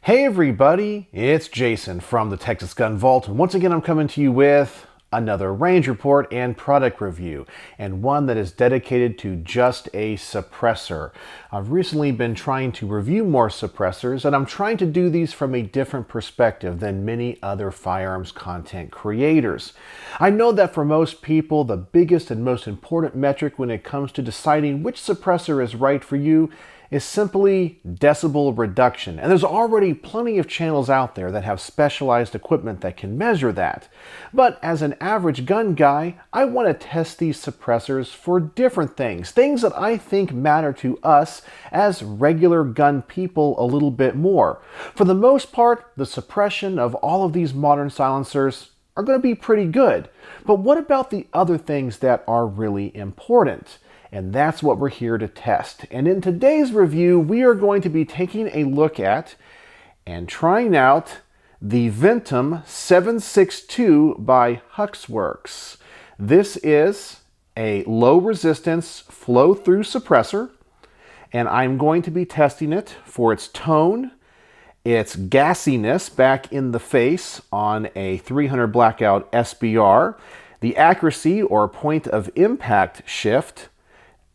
Hey everybody, it's Jason from the Texas Gun Vault, and once again I'm coming to you with another range report and product review, and one that is dedicated to just a suppressor. I've recently been trying to review more suppressors, and I'm trying to do these from a different perspective than many other firearms content creators. I know that for most people, the biggest and most important metric when it comes to deciding which suppressor is right for you is simply decibel reduction. And there's already plenty of channels out there that have specialized equipment that can measure that. But as an average gun guy, I want to test these suppressors for different things that I think matter to us as regular gun people a little bit more. For the most part, the suppression of all of these modern silencers are going to be pretty good. But what about the other things that are really important? And that's what we're here to test. And in today's review, we are going to be taking a look at and trying out the Ventum 762 by Huxwrx. This is a low resistance flow through suppressor, and I'm going to be testing it for its tone, its gassiness back in the face on a 300 Blackout SBR, the accuracy or point of impact shift,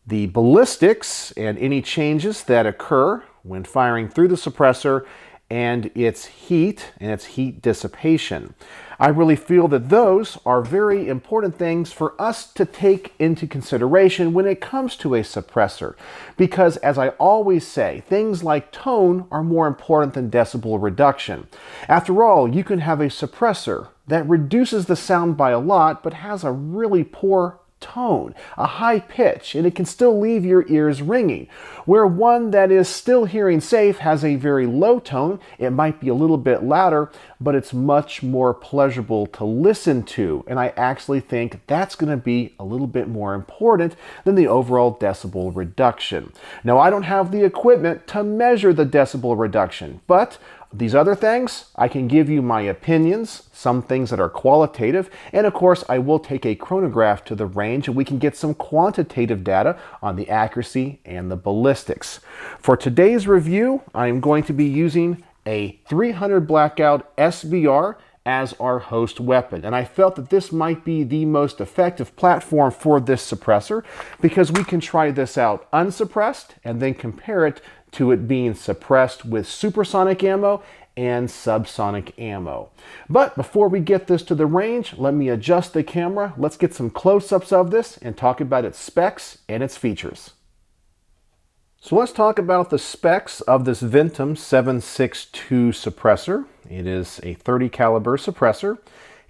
the ballistics and any changes that occur when firing through the suppressor, and its heat and its heat dissipation. I really feel that those are very important things for us to take into consideration when it comes to a suppressor, because as I always say, things like tone are more important than decibel reduction. After all, you can have a suppressor that reduces the sound by a lot but has a really poor tone, a high pitch, and it can still leave your ears ringing. Where one that is still hearing safe has a very low tone, it might be a little bit louder, but it's much more pleasurable to listen to. And I actually think that's going to be a little bit more important than the overall decibel reduction. Now, I don't have the equipment to measure the decibel reduction, but these other things, I can give you my opinions, some things that are qualitative, and of course I will take a chronograph to the range and we can get some quantitative data on the accuracy and the ballistics. For today's review, I am going to be using a 300 Blackout SBR as our host weapon. And I felt that this might be the most effective platform for this suppressor because we can try this out unsuppressed and then compare it to it being suppressed with supersonic ammo and subsonic ammo. But before we get this to the range, let me adjust the camera. Let's get some close-ups of this and talk about its specs and its features. So let's talk about the specs of this Ventum 762 suppressor. It is a 30 caliber suppressor.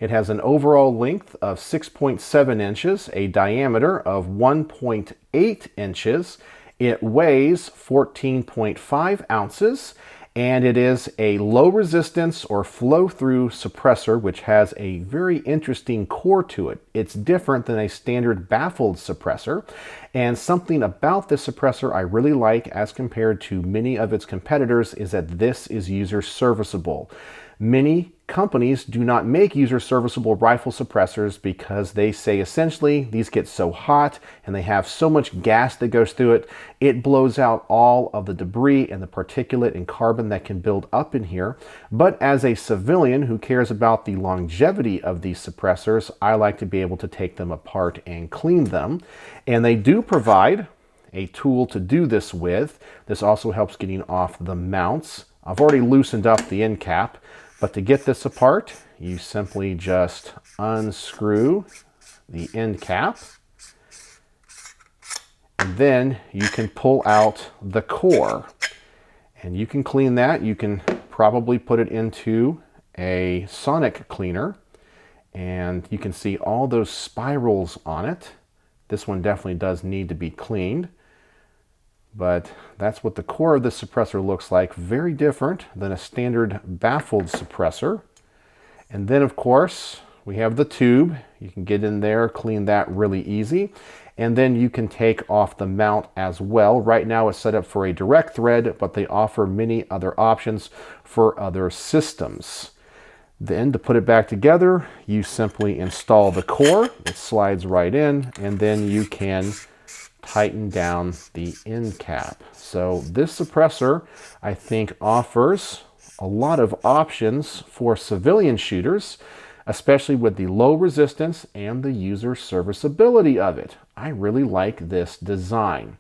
It has an overall length of 6.7 inches, a diameter of 1.8 inches. It weighs 14.5 ounces, and it is a low resistance or flow through suppressor, which has a very interesting core to it. It's different than a standard baffled suppressor, and something about this suppressor I really like as compared to many of its competitors is that this is user serviceable. Many companies do not make user-serviceable rifle suppressors because they say essentially these get so hot and they have so much gas that goes through it, it blows out all of the debris and the particulate and carbon that can build up in here. But as a civilian who cares about the longevity of these suppressors, I like to be able to take them apart and clean them. And they do provide a tool to do this with. This also helps getting off the mounts. I've already loosened up the end cap. But to get this apart, you simply just unscrew the end cap, and then you can pull out the core. And you can clean that. You can probably put it into a sonic cleaner, and you can see all those spirals on it. This one definitely does need to be cleaned. But that's what the core of this suppressor looks like. Very different than a standard baffled suppressor. And then, of course, we have the tube. You can get in there, clean that really easy. And then you can take off the mount as well. Right now it's set up for a direct thread, but they offer many other options for other systems. Then to put it back together, you simply install the core. It slides right in, and then you can tighten down the end cap. So this suppressor, I think, offers a lot of options for civilian shooters, especially with the low resistance and the user serviceability of it. I really like this design.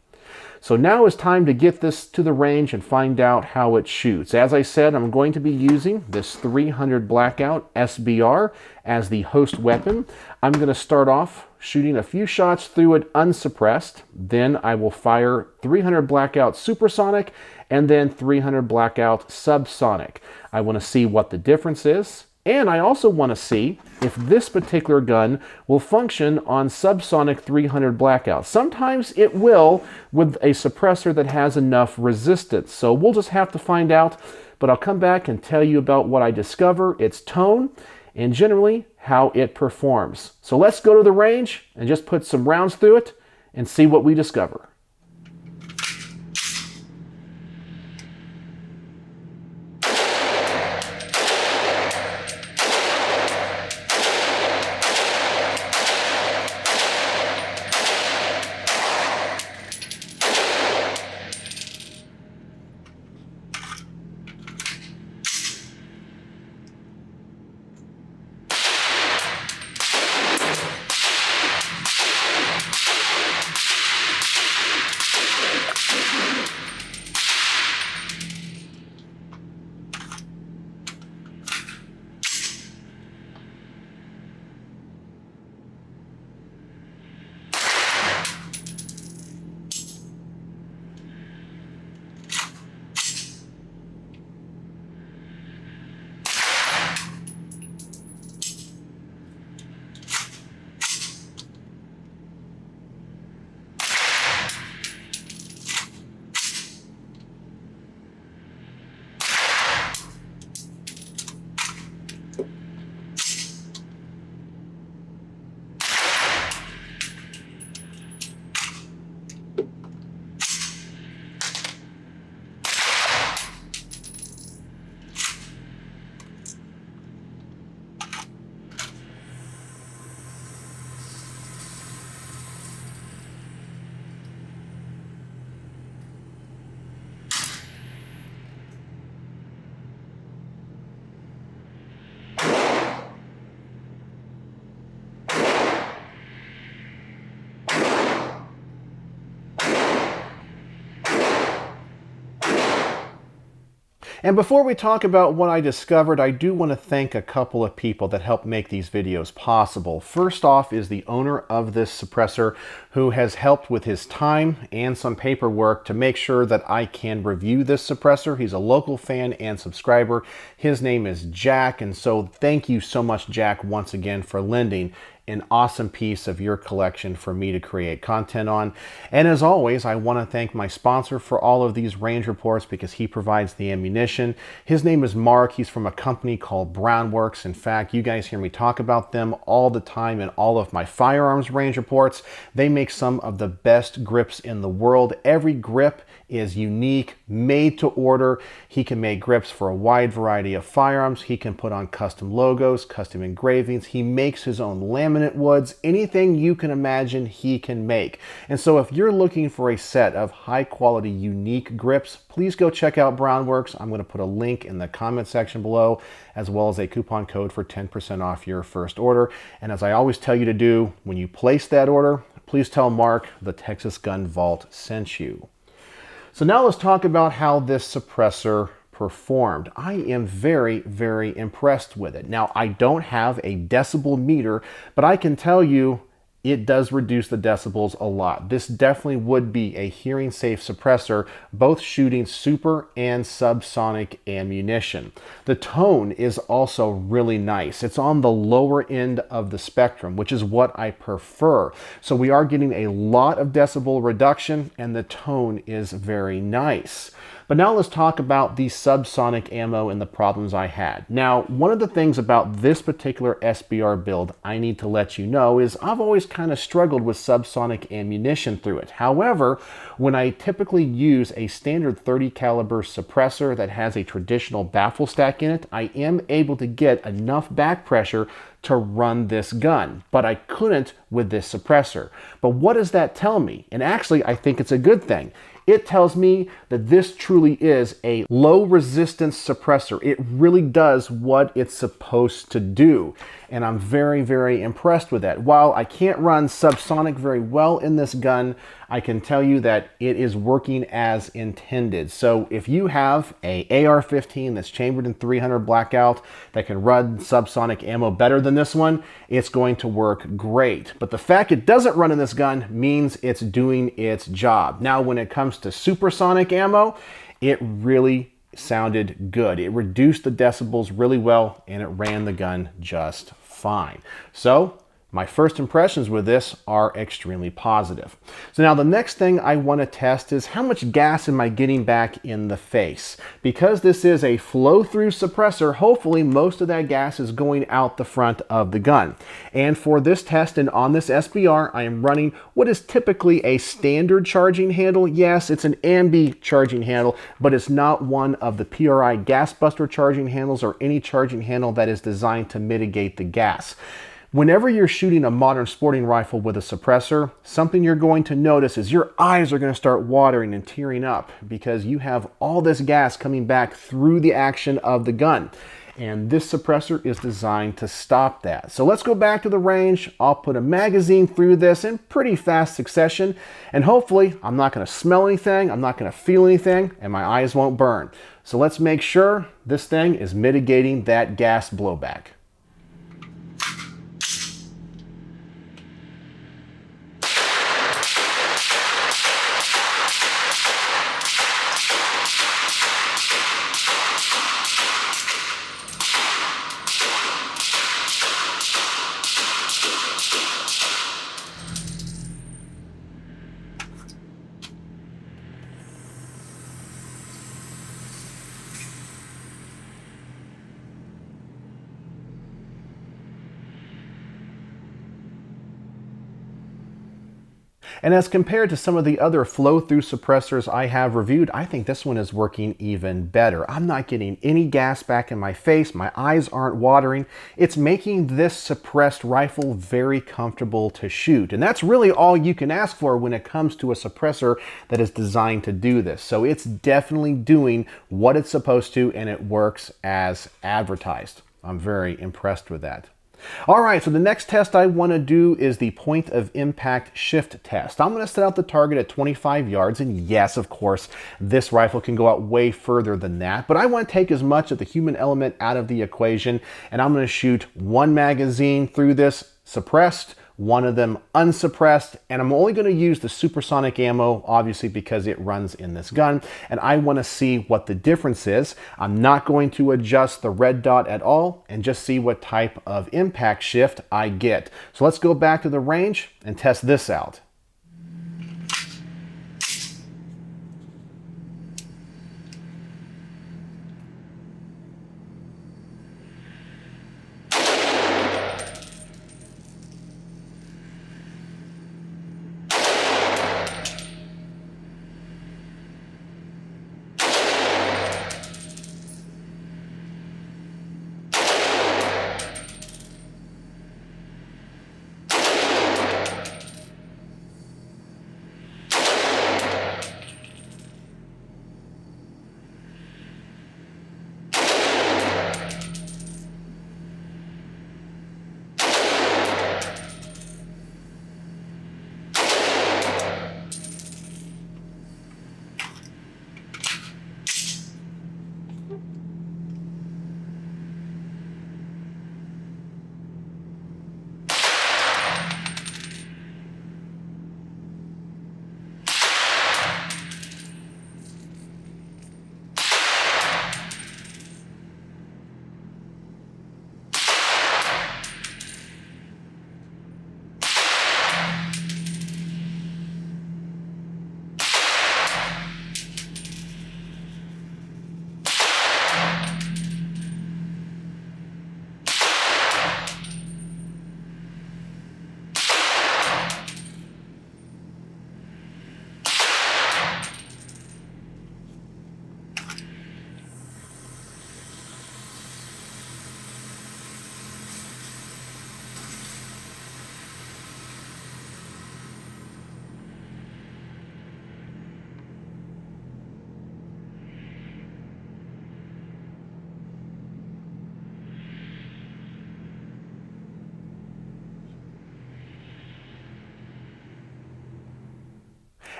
So now it's time to get this to the range and find out how it shoots. As I said, I'm going to be using this 300 Blackout SBR as the host weapon. I'm going to start off shooting a few shots through it unsuppressed. Then I will fire 300 Blackout supersonic and then 300 Blackout subsonic. I want to see what the difference is. And I also want to see if this particular gun will function on subsonic 300 Blackout. Sometimes it will with a suppressor that has enough resistance. So we'll just have to find out, but I'll come back and tell you about what I discover, its tone, and generally how it performs. So let's go to the range and just put some rounds through it and see what we discover. And before we talk about what I discovered, I do want to thank a couple of people that helped make these videos possible. First off is the owner of this suppressor, who has helped with his time and some paperwork to make sure that I can review this suppressor. He's a local fan and subscriber. His name is Jack, and so thank you so much, Jack, once again for lending an awesome piece of your collection for me to create content on. And as always, I want to thank my sponsor for all of these range reports because he provides the ammunition. His name is Mark. He's from a company called Huxwrx. In fact, you guys hear me talk about them all the time in all of my firearms range reports. They make some of the best grips in the world. Every grip is unique, made to order. He can make grips for a wide variety of firearms. He can put on custom logos, custom engravings. He makes his own laminate woods. Anything you can imagine, he can make. And so if you're looking for a set of high quality, unique grips, please go check out Huxwrx. I'm going to put a link in the comment section below, as well as a coupon code for 10% off your first order. And as I always tell you to do, when you place that order, please tell Mark the Texas Gun Vault sent you. So now let's talk about how this suppressor performed. I am very, very impressed with it. Now, I don't have a decibel meter, but I can tell you it does reduce the decibels a lot. This definitely would be a hearing safe suppressor, both shooting super and subsonic ammunition. The tone is also really nice. It's on the lower end of the spectrum, which is what I prefer. So we are getting a lot of decibel reduction and the tone is very nice. But now let's talk about the subsonic ammo and the problems I had. Now, one of the things about this particular SBR build I need to let you know is I've always kind of struggled with subsonic ammunition through it. However, when I typically use a standard 30 caliber suppressor that has a traditional baffle stack in it, I am able to get enough back pressure to run this gun, but I couldn't with this suppressor. But what does that tell me? And actually, I think it's a good thing. It tells me that this truly is a low resistance suppressor. It really does what it's supposed to do. And I'm very, very impressed with that. While I can't run subsonic very well in this gun, I can tell you that it is working as intended. So if you have a AR-15 that's chambered in 300 Blackout that can run subsonic ammo better than this one, it's going to work great. But the fact it doesn't run in this gun means it's doing its job. Now, when it comes to supersonic ammo, it really sounded good. It reduced the decibels really well, and it ran the gun just fine. So my first impressions with this are extremely positive. So now the next thing I want to test is how much gas am I getting back in the face? Because this is a flow-through suppressor, hopefully most of that gas is going out the front of the gun. And for this test and on this SBR, I am running what is typically a standard charging handle. Yes, it's an ambi charging handle, but it's not one of the PRI gas buster charging handles or any charging handle that is designed to mitigate the gas. Whenever you're shooting a modern sporting rifle with a suppressor, something you're going to notice is your eyes are going to start watering and tearing up because you have all this gas coming back through the action of the gun. And this suppressor is designed to stop that. So let's go back to the range. I'll put a magazine through this in pretty fast succession, and hopefully I'm not going to smell anything, I'm not going to feel anything, and my eyes won't burn. So let's make sure this thing is mitigating that gas blowback. And as compared to some of the other flow-through suppressors I have reviewed, I think this one is working even better. I'm not getting any gas back in my face. My eyes aren't watering. It's making this suppressed rifle very comfortable to shoot. And that's really all you can ask for when it comes to a suppressor that is designed to do this. So it's definitely doing what it's supposed to, and it works as advertised. I'm very impressed with that. All right, so the next test I want to do is the point of impact shift test. I'm going to set out the target at 25 yards, and yes, of course, this rifle can go out way further than that, but I want to take as much of the human element out of the equation, and I'm going to shoot one magazine through this suppressed, one of them unsuppressed, and I'm only going to use the supersonic ammo, obviously, because it runs in this gun, and I want to see what the difference is. I'm not going to adjust the red dot at all, and just see what type of impact shift I get. So let's go back to the range and test this out.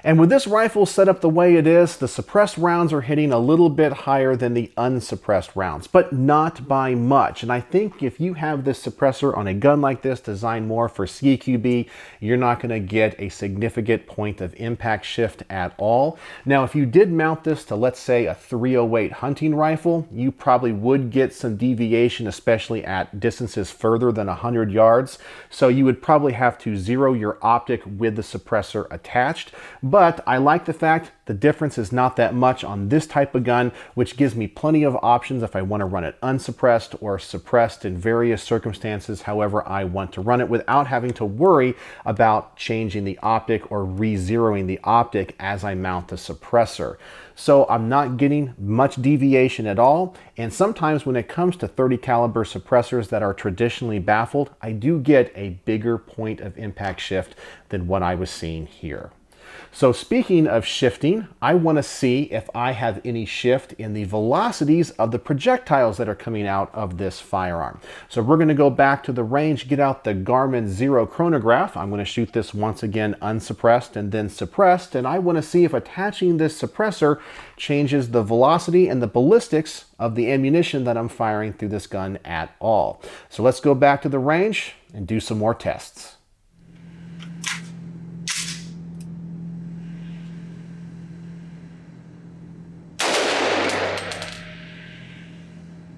And with this rifle set up the way it is, the suppressed rounds are hitting a little bit higher than the unsuppressed rounds, but not by much. And I think if you have this suppressor on a gun like this designed more for CQB, you're not going to get a significant point of impact shift at all. Now, if you did mount this to, let's say, a 308 hunting rifle, you probably would get some deviation, especially at distances further than 100 yards. So you would probably have to zero your optic with the suppressor attached. But I like the fact the difference is not that much on this type of gun, which gives me plenty of options if I want to run it unsuppressed or suppressed in various circumstances, however I want to run it, without having to worry about changing the optic or re-zeroing the optic as I mount the suppressor. So I'm not getting much deviation at all. And sometimes when it comes to 30 caliber suppressors that are traditionally baffled, I do get a bigger point of impact shift than what I was seeing here. So speaking of shifting, I want to see if I have any shift in the velocities of the projectiles that are coming out of this firearm. So we're going to go back to the range, get out the Garmin Zero chronograph. I'm going to shoot this once again unsuppressed and then suppressed, and I want to see if attaching this suppressor changes the velocity and the ballistics of the ammunition that I'm firing through this gun at all. So let's go back to the range and do some more tests.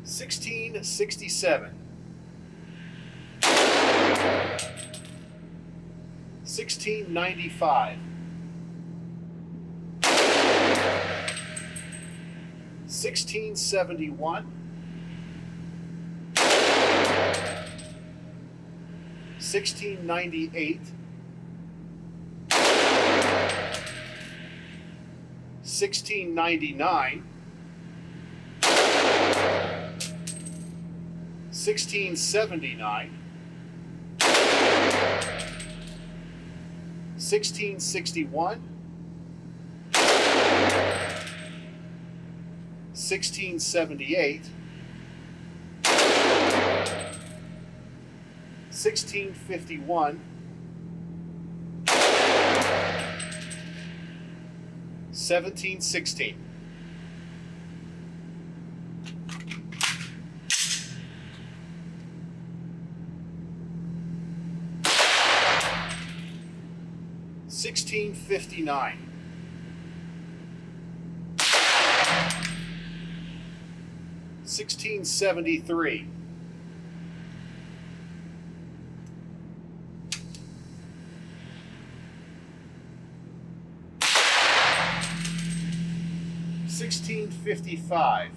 $16.67, $16.95, $16.71, $16.98, $16.99, $16.79, $16.61, $16.78, $16.51, $17.16. $16.59, $16.73, $16.55,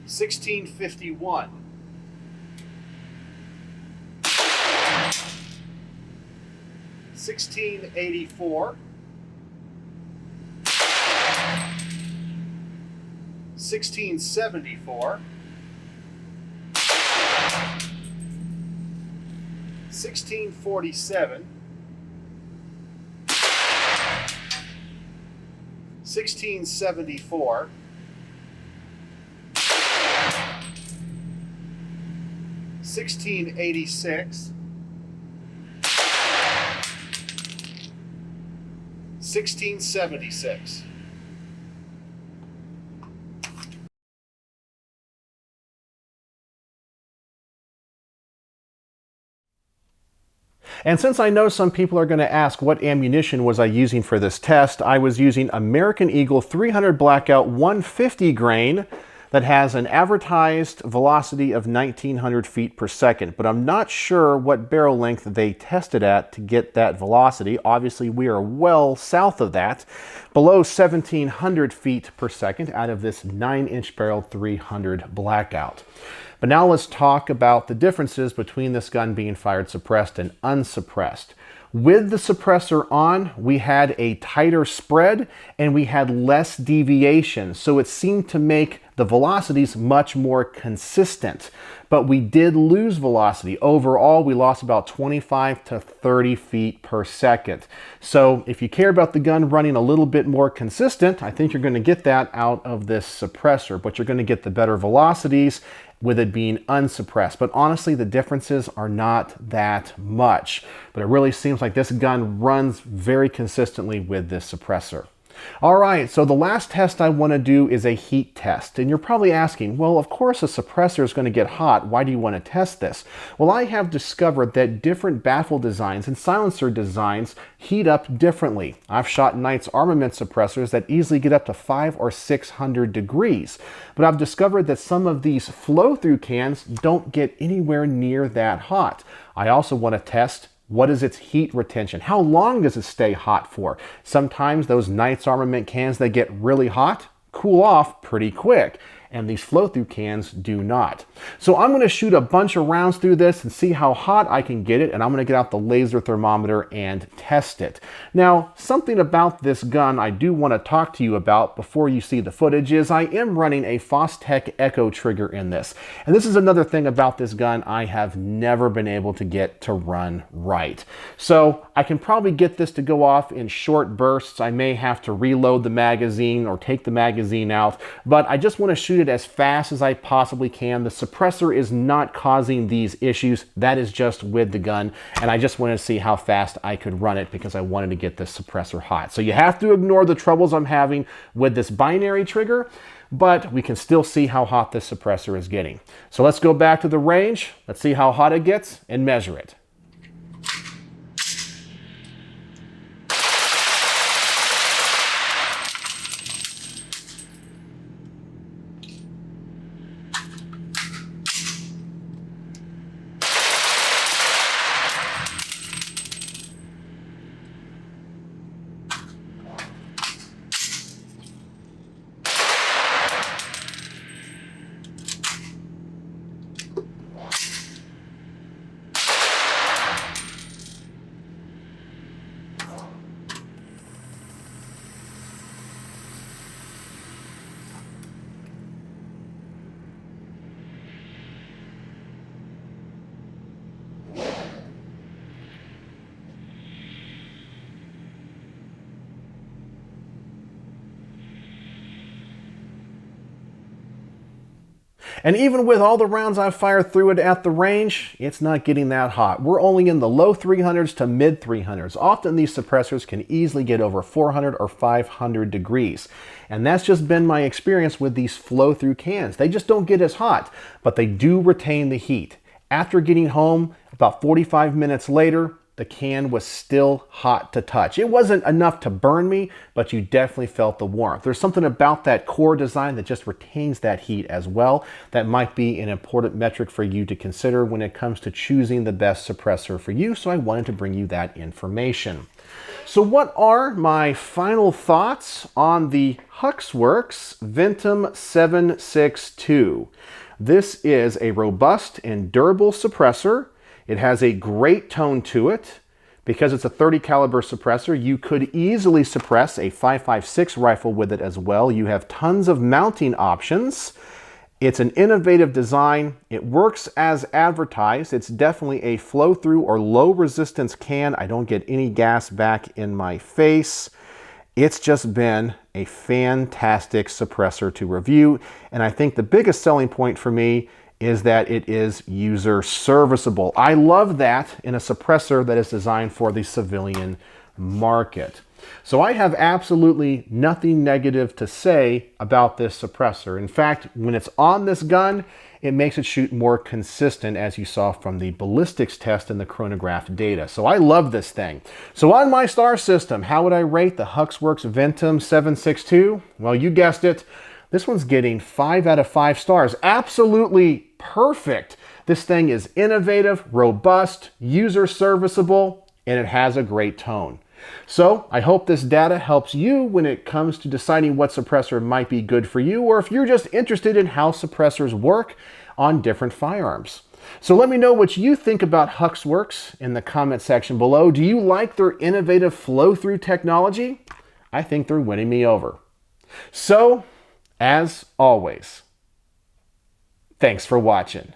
$16.51, $16.84, $16.74, $16.47, $16.74, $16.86, $16.76. And since I know some people are going to ask what ammunition was I using for this test, I was using American Eagle 300 Blackout 150 grain that has an advertised velocity of 1900 feet per second, but I'm not sure what barrel length they tested at to get that velocity. Obviously, we are well south of that, below 1700 feet per second out of this 9-inch barrel 300 Blackout. But now let's talk about the differences between this gun being fired suppressed and unsuppressed. With the suppressor on, we had a tighter spread and we had less deviation, so it seemed to make the velocities much more consistent. But we did lose velocity. Overall, we lost about 25 to 30 feet per second. So if you care about the gun running a little bit more consistent, I think you're going to get that out of this suppressor, but you're going to get the better velocities with it being unsuppressed. But honestly, the differences are not that much. But it really seems like this gun runs very consistently with this suppressor. All right, so the last test I want to do is a heat test. And you're probably asking, well, of course a suppressor is going to get hot. Why do you want to test this? Well, I have discovered that different baffle designs and silencer designs heat up differently. I've shot Knight's armament suppressors that easily get up to 500 or 600 degrees. But I've discovered that some of these flow-through cans don't get anywhere near that hot. I also want to test, what is its heat retention? How long does it stay hot for? Sometimes those Knight's armament cans that get really hot cool off pretty quick, and these flow-through cans do not. So I'm going to shoot a bunch of rounds through this and see how hot I can get it, and I'm going to get out the laser thermometer and test it. Now, something about this gun I do want to talk to you about before you see the footage is I am running a Fostech Echo trigger in this. And this is another thing about this gun I have never been able to get to run right. So I can probably get this to go off in short bursts. I may have to reload the magazine or take the magazine out, but I just want to shoot it as fast as I possibly can. The suppressor is not causing these issues. That is just with the gun, and I just wanted to see how fast I could run it because I wanted to get this suppressor hot. So you have to ignore the troubles I'm having with this binary trigger, but we can still see how hot this suppressor is getting. So let's go back to the range, let's see how hot it gets, and measure it. And even with all the rounds I've fired through it at the range, it's not getting that hot. We're only in the low 300s to mid 300s. Often these suppressors can easily get over 400 or 500 degrees. And that's just been my experience with these flow-through cans. They just don't get as hot, but they do retain the heat. After getting home, about 45 minutes later, the can was still hot to touch. It wasn't enough to burn me, but you definitely felt the warmth. There's something about that core design that just retains that heat as well. That might be an important metric for you to consider when it comes to choosing the best suppressor for you, so I wanted to bring you that information. So what are my final thoughts on the Huxwrx Ventum 762? This is a robust and durable suppressor. It has a great tone to it. Because it's a 30 caliber suppressor, you could easily suppress a 5.56 rifle with it as well. You have tons of mounting options. It's an innovative design. It works as advertised. It's definitely a flow-through or low resistance can. I don't get any gas back in my face. It's just been a fantastic suppressor to review. And I think the biggest selling point for me is that it is user serviceable. I love that in a suppressor that is designed for the civilian market. So I have absolutely nothing negative to say about this suppressor. In fact, when it's on this gun, it makes it shoot more consistent, as you saw from the ballistics test and the chronograph data. So I love this thing. So on my star system, how would I rate the Huxwrx Ventum 762? Well, you guessed it. This one's getting 5 out of 5 stars. Absolutely perfect. This thing is innovative, robust, user serviceable, and it has a great tone. So I hope this data helps you when it comes to deciding what suppressor might be good for you, or if you're just interested in how suppressors work on different firearms. So let me know what you think about Huxwrx in the comment section below. Do you like their innovative flow-through technology? I think they're winning me over. So, as always, thanks for watching.